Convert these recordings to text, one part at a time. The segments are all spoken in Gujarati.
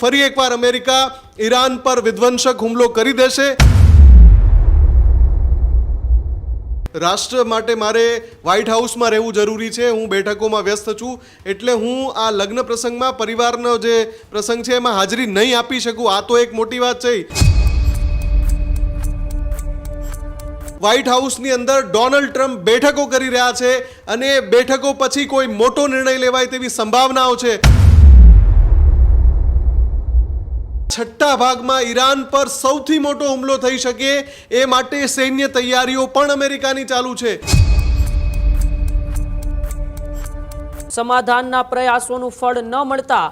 ફરી એકવાર અમેરિકા ઈરાન પર વિધ્વંસક હુમલો કરી દેશે। રાષ્ટ્ર માટે મારે વ્હાઇટ હાઉસમાં રહેવું જરૂરી છે। હું બેઠકોમાં વ્યસ્ત છું, એટલે હું આ લગ્ન પ્રસંગમાં પરિવારનો જે પ્રસંગ છે એમાં હાજરી નહીં આપી શકું। આ તો એક મોટી વાત છે। વ્હાઇટ હાઉસની અંદર ડોનાલ્ડ ટ્રમ્પ બેઠકો કરી રહ્યા છે અને બેઠકો પછી કોઈ મોટો નિર્ણય લેવાય તેવી સંભાવનાઓ છે। છઠ્ઠા ભાગમાં ઈરાન પર સૌથી મોટો હુમલો થઈ શકે એ માટે સૈન્ય તૈયારીઓ પણ અમેરિકાની ચાલુ છે। સમાધાનના પ્રયાસોનું ફળ ન મળતા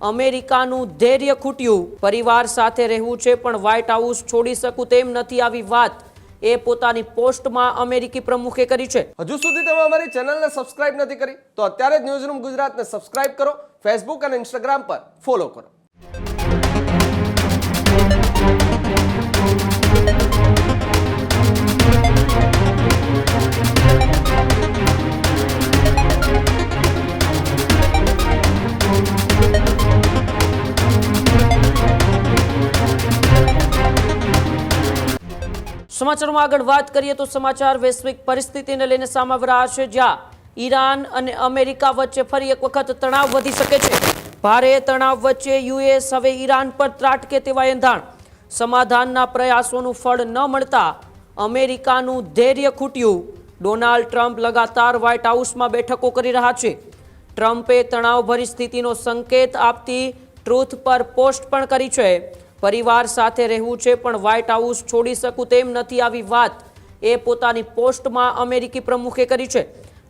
અમેરિકાનું ધૈર્ય ખૂટ્યું। પરિવાર સાથે રહેવું છે પણ વ્હાઇટ હાઉસ છોડી શકું તેમ નથી, આવી વાત એ પોતાની પોસ્ટમાં અમેરિકી પ્રમુખે કરી છે। હજુ સુધી તમે અમારી ચેનલને સબસ્ક્રાઇબ નથી કરી તો અત્યારે જ ન્યૂઝરૂમ ગુજરાતને સબસ્ક્રાઇબ કરો, ફેસબુક અને ઇન્સ્ટાગ્રામ પર ફોલો કરો। સમાચારોમાં આગળ વાત કરીએ તો સમાચાર વૈશ્વિક પરિસ્થિતિને લઈને સામે આવી રહ્યા છે, જ્યાં ઈરાન અને અમેરિકા વચ્ચે ફરી એક વખત તણાવ વધી શકે છે। ભારે તણાવ વચ્ચે યુએસ હવે ઈરાન પર ત્રાટકે તેવા એંધાણ। સમાધાનના પ્રયાસોનું ફળ ન મળતા અમેરિકાનું ધૈર્ય ખૂટ્યું। ડોનાલ્ડ ટ્રમ્પ લગાતાર વ્હાઇટ હાઉસમાં બેઠકો કરી રહ્યા છે। ટ્રમ્પે તણાવભરી સ્થિતિનો સંકેત આપતી ટ્રુથ પર પોસ્ટ પણ કરી છે। પરિવાર સાથે રહેવું છે પણ વ્હાઇટ હાઉસ છોડી શકું તેમ નથી, આવી વાત એ પોતાની પોસ્ટમાં અમેરિકી પ્રમુખે કરી છે।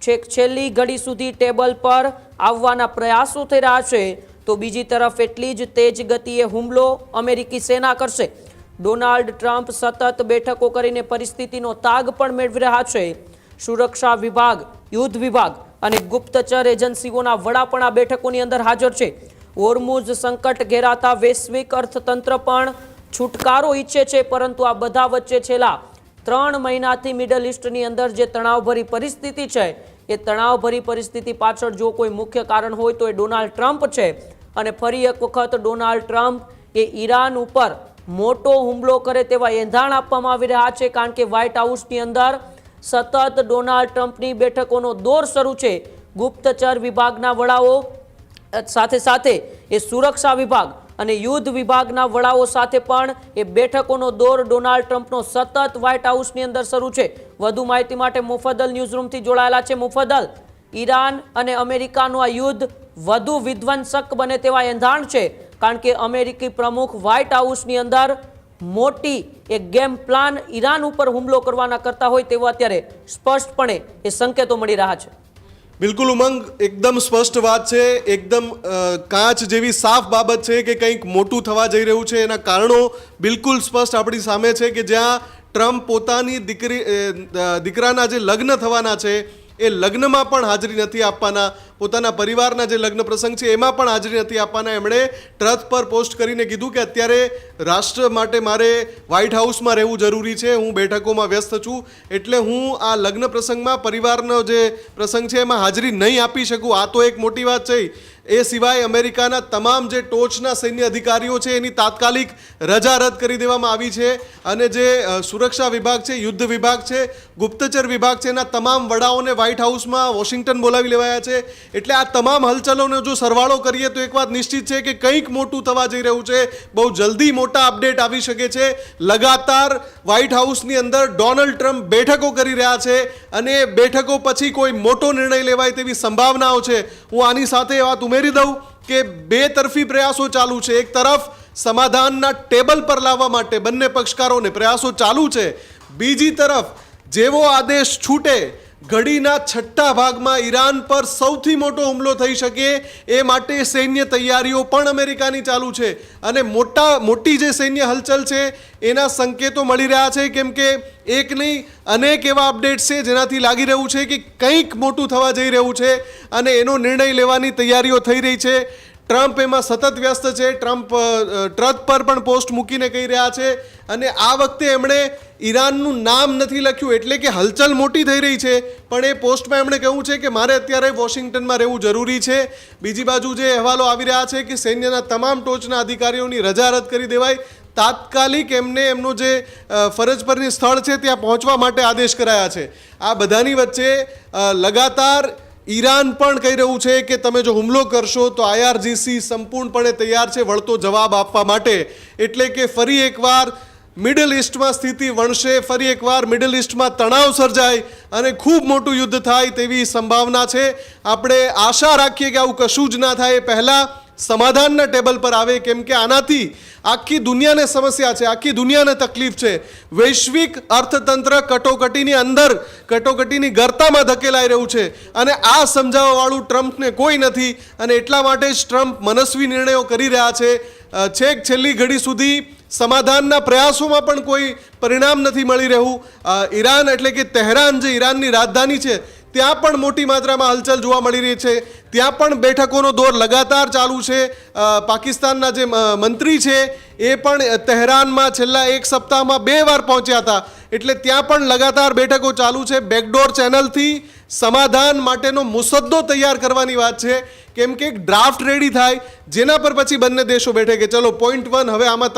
છેક છેલ્લી ઘડી સુધી ટેબલ પર આવવાના પ્રયાસો થઈ રહ્યા છે તો બીજી તરફ એટલી જ તેજ ગતિએ હુમલો અમેરિકી સેના કરશે। ડોનાલ્ડ ટ્રમ્પ સતત બેઠકો કરીને પરિસ્થિતિનો તાગ પણ મેળવી રહ્યા છે। સુરક્ષા વિભાગ, યુદ્ધ વિભાગ અને ગુપ્તચર એજન્સીઓના વડા પણ આ બેઠકોની અંદર હાજર છે। હોર્મુઝ સંકટ ઘેરાતા વૈશ્વિક અર્થતંત્ર પણ છુટકારો ઈચ્છે છે, પરંતુ આ બધા વચ્ચે છેલ્લા 3 મહિનાથી મિડલ ઈસ્ટની અંદર જે તણાવભરી પરિસ્થિતિ છે એ તણાવભરી પરિસ્થિતિ પાછળ જો કોઈ મુખ્ય કારણ હોય તો એ ડોનાલ્ડ ટ્રમ્પ છે। અને ફરી એક વખત ડોનાલ્ડ ટ્રમ્પ એ ઈરાન ઉપર મોટો હુમલો કરે તેવા એંધાણ આપવામાં આવી રહ્યા છે, કારણ કે વ્હાઇટ હાઉસની અંદર સતત ડોનાલ્ડ ટ્રમ્પની બેઠકોનો દોર શરૂ છે। ગુપ્તચર વિભાગના વડાઓ સાથે સાથે એ સુરક્ષા વિભાગ અને યુદ્ધ વિભાગના વડાઓ સાથે પણ એ બેઠકોનો દોર ડોનાલ્ડ ટ્રમ્પનો સતત વ્હાઇટ હાઉસની અંદર શરૂ છે। વધુ માહિતી માટે મુફદ્દલ ન્યૂઝરૂમથી જોડાયેલા છે મુફદ્દલ, ઈરાન અને અમેરિકાનું આ યુદ્ધ વધુ વિધ્વંસક બને તેવા એંધાણ છે, કારણ કે અમેરિકી પ્રમુખ વ્હાઇટ હાઉસની અંદર મોટી એક ગેમ પ્લાન ઈરાન ઉપર હુમલો કરવાના કરતા હોય તેવા અત્યારે સ્પષ્ટપણે એ સંકેતો મળી રહ્યા છે। બિલકુલ ઉમંગ, એકદમ સ્પષ્ટ વાત છે, એકદમ કાચ જેવી સાફ બાબત છે કે કંઈક મોટું થવા જઈ રહ્યું છે। એના કારણો બિલકુલ સ્પષ્ટ આપણી સામે છે કે જ્યાં ટ્રમ્પ પોતાની દીકરાના જે લગ્ન થવાના છે એ લગ્નમાં પણ હાજરી નથી આપવાના, પોતાના પરિવારના જે લગ્ન પ્રસંગ છે એમાં પણ હાજરી નથી આપવાના। એમણે ટ્રથ પર પોસ્ટ કરીને કીધું કે અત્યારે રાષ્ટ્ર માટે મારે વ્હાઇટ હાઉસમાં રહેવું જરૂરી છે। હું બેઠકોમાં વ્યસ્ત છું, એટલે હું આ લગ્ન પ્રસંગમાં પરિવારનો જે પ્રસંગ છે એમાં હાજરી નહીં આપી શકું। આ તો એક મોટી વાત છે। એ સિવાય અમેરિકાના તમામ જે ટોચના સૈન્ય અધિકારીઓ છે એની તાત્કાલિક રજા રદ કરી દેવામાં આવી છે અને જે સુરક્ષા વિભાગ છે, યુદ્ધ વિભાગ છે, ગુપ્તચર વિભાગ છે, એના તમામ વડાઓને વ્હાઇટ હાઉસમાં વોશિંગ્ટન બોલાવી લેવાયા છે। એટલે આ તમામ હલચલોનો જો સરવાળો કરીએ તો એક વાત નિશ્ચિત છે કે કંઈક મોટું થવા જઈ રહ્યું છે। બહુ જલ્દી મોટા અપડેટ આવી શકે છે। લગાતાર વ્હાઇટ હાઉસની અંદર ડોનાલ્ડ ટ્રમ્પ બેઠકો કરી રહ્યા છે અને બેઠકો પછી કોઈ મોટો નિર્ણય લેવાય તેવી સંભાવનાઓ છે। હું આની સાથે વાત ઉમેરી દઉં કે બે તરફી પ્રયાસો ચાલુ છે। એક તરફ સમાધાનના ટેબલ પર લાવવા માટે બંને પક્ષકારોને પ્રયાસો ચાલુ છે, બીજી તરફ જેવો આદેશ છૂટે ઘડીના છઠ્ઠા ભાગમાં ઈરાન પર સૌથી મોટો હુમલો થઈ શકે એ માટે સૈન્ય તૈયારીઓ પણ અમેરિકાની ચાલુ છે અને મોટી જે સૈન્ય હલચલ છે એના સંકેતો મળી રહ્યા છે, કેમ કે એક નહીં અનેક એવા અપડેટ્સ છે જેનાથી લાગી રહ્યું છે કે કંઈક મોટું થવા જઈ રહ્યું છે અને એનો નિર્ણય લેવાની તૈયારીઓ થઈ રહી છે। ટ્રમ્પ એમાં સતત વ્યસ્ત છે. ટ્રમ્પ ટ્રક પર પણ પોસ્ટ મૂકીને કહી રહ્યા છે અને આ વખતે એમણે ઈરાનનું નામ નથી લખ્યું એટલે કે હલચલ મોટી થઈ રહી છે, પણ એ પોસ્ટમાં એમણે કહ્યું છે કે મારે અત્યારે વોશિંગ્ટનમાં રહેવું જરૂરી છે. બીજી બાજુ જે અહેવાલો આવી રહ્યા છે કે સૈન્યના તમામ ટોચના અધિકારીઓની રજા રદ કરી દેવાય, તાત્કાલિક એમને એમનું જે ફરજ પરની સ્થળ છે ત્યાં પહોંચવા માટે આદેશ કરાયા છે. આ બધાની વચ્ચે લગાતાર ઈરાન પણ કહી રહ્યું છે કે તમે જો હુમલો કરશો તો IRGC સંપૂર્ણપણે તૈયાર છે વળતો જવાબ આપવા માટે. એટલે કે ફરી એકવાર મિડલ ઇસ્ટમાં સ્થિતિ વણશે, ફરી એકવાર મિડલ ઇસ્ટમાં તણાવ સર્જાય અને ખૂબ મોટું યુદ્ધ થાય તેવી સંભાવના છે. આપણે આશા રાખીએ કે આવું કશું જ ના થાય, પહેલાં સમાધાનના ટેબલ પર આવે, કેમ કે આનાથી આખી દુનિયાને સમસ્યા છે, આખી દુનિયાને તકલીફ છે. વૈશ્વિક અર્થતંત્ર કટોકટીની અંદર કટોકટીની ગર્તામાં ધકેલાઈ રહ્યું છે અને આ સમજાવવાવાળું ટ્રમ્પને કોઈ નથી અને એટલા માટે જ ટ્રમ્પ મનસ્વી નિર્ણયો કરી રહ્યા છે. છેક છેલ્લી ઘડી સુધી સમાધાનના પ્રયાસોમાં પણ કોઈ પરિણામ નથી મળી રહ્યું. ઈરાન એટલે કે તહેરાન જે ઈરાનની રાજધાની છે ત્યાં પણ મોટી માત્રામાં હલચલ જોવા મળી રહી છે. ત્યાં પણ બેઠકોનો દોર લગાતાર ચાલુ છે. પાકિસ્તાનના જે મંત્રી છે એ પણ તહેરાનમાં છેલ્લા એક સપ્તાહમાં 2 વાર પહોંચ્યા હતા, એટલે ત્યાં પણ લગાતાર બેઠકો ચાલુ છે. બેકડોર ચેનલથી સમાધાન માટેનો મુસદ્દો તૈયાર કરવાની વાત છે, કેમ કે એક ડ્રાફ્ટ રેડી થાય જેના પર પછી બંને દેશો બેઠે કે ચલો પોઈન્ટ 1 હવે આમાં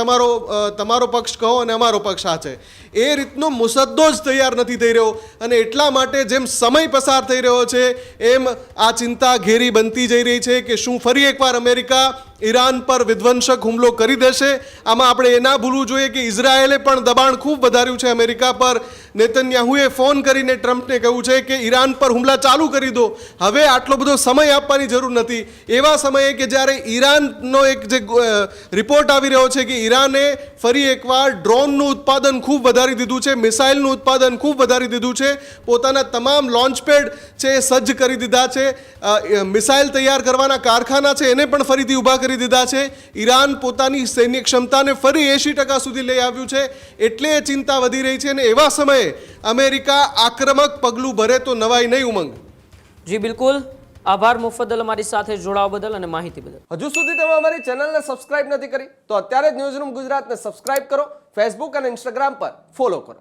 તમારો પક્ષ કહો અને અમારો પક્ષ આ છે. એ રીતનો મુસદ્દો જ તૈયાર નથી થઈ રહ્યો અને એટલા માટે જેમ સમય પસાર થઈ રહ્યો છે એમ આ ચિંતા ઘેરી બનતી જઈ રહી છે કે શું ફરી એકવાર અમેરિકા ઈરાન પર વિધ્વંસક હુમલો કરી દેશે. આમાં આપણે એ ના ભૂલવું જોઈએ કે ઇઝરાયેલે પણ દબાણ ખૂબ વધાર્યું છે અમેરિકા પર. નેતન્યાહુએ ફોન કરીને ટ્રમ્પને કહ્યું છે કે ઈરાન પર હુમલા ચાલુ કરી દો, હવે આટલો બધો સમય આપવાની જરૂર નથી. એવા સમયે કે જ્યારે ઈરાનનો એક જે રિપોર્ટ આવી રહ્યો છે કે ઈરાને ફરી એકવાર ડ્રોનનું ઉત્પાદન ખૂબ વધારી દીધું છે, મિસાઇલનું ઉત્પાદન ખૂબ વધારી દીધું છે, પોતાના તમામ લોન્ચ પેડ છે એ સજ્જ કરી દીધા છે, મિસાઇલ તૈયાર કરવાના કારખાના છે એને પણ ફરીથી ઊભા કરી દીધા છે. ઈરાન પોતાની સૈન્ય ક્ષમતાને ફરી 80% સુધી લઈ આવ્યું છે, એટલે એ ચિંતા વધી રહી છે અને એવા સમયે અમેરિકા આક્રમક પગલું ભરે તો નવાઈ નહીં. ઉમંગ જી બિલકુલ, આભાર મુફદ્દલ અમારી સાથે જોડાવા બદલ અને માહિતી બદલ. હજુ સુધી તમે અમારી ચેનલને સબસ્ક્રાઇબ નથી કરી તો અત્યારે જ ન્યૂઝરૂમ ગુજરાતને સબસ્ક્રાઇબ કરો, ફેસબુક અને ઇન્સ્ટાગ્રામ પર ફોલો કરો.